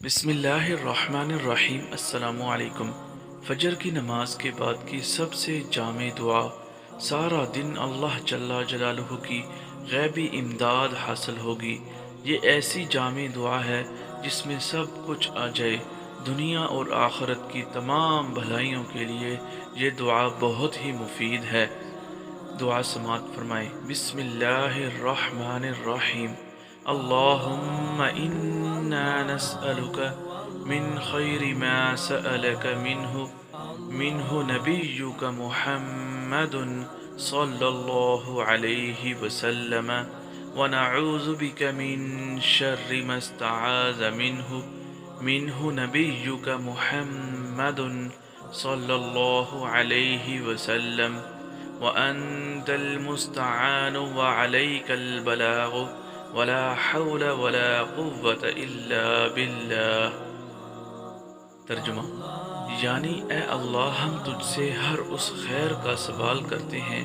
بسم اللہ الرحمن الرحیم۔ السلام علیکم۔ فجر کی نماز کے بعد کی سب سے جامع دعا، سارا دن اللہ جل جلالہ کی غیبی امداد حاصل ہوگی۔ یہ ایسی جامع دعا ہے جس میں سب کچھ آ جائے۔ دنیا اور آخرت کی تمام بھلائیوں کے لیے یہ دعا بہت ہی مفید ہے۔ دعا سماعت فرمائے۔ بسم اللہ الرحمن الرحیم۔ اللہم انا نسألک من خیر ما سألک منہ نبیک محمد صلی اللہ علیہ وسلم ونعوذ بک من شر ما استعاذ منہ نبیک محمد صلی اللہ علیہ وسلم وأنت المستعان وعليك البلاغ ولا حول ولا قوة إلا بالله۔ ترجمہ یعنی اے اللہ، ہم تجھ سے ہر اس خیر کا سوال کرتے ہیں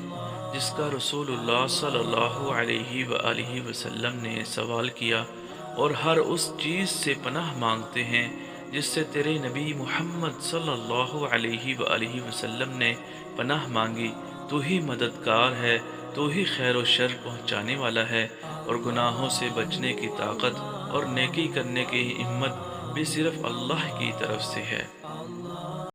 جس کا رسول اللہ صلی اللہ علیہ وآلہ وسلم نے سوال کیا، اور ہر اس چیز سے پناہ مانگتے ہیں جس سے تیرے نبی محمد صلی اللہ علیہ وآلہ وسلم نے پناہ مانگی۔ تو ہی مددگار ہے، تو ہی خیر و شر پہنچانے والا ہے، اور گناہوں سے بچنے کی طاقت اور نیکی کرنے کی ہمت بھی صرف اللہ کی طرف سے ہے۔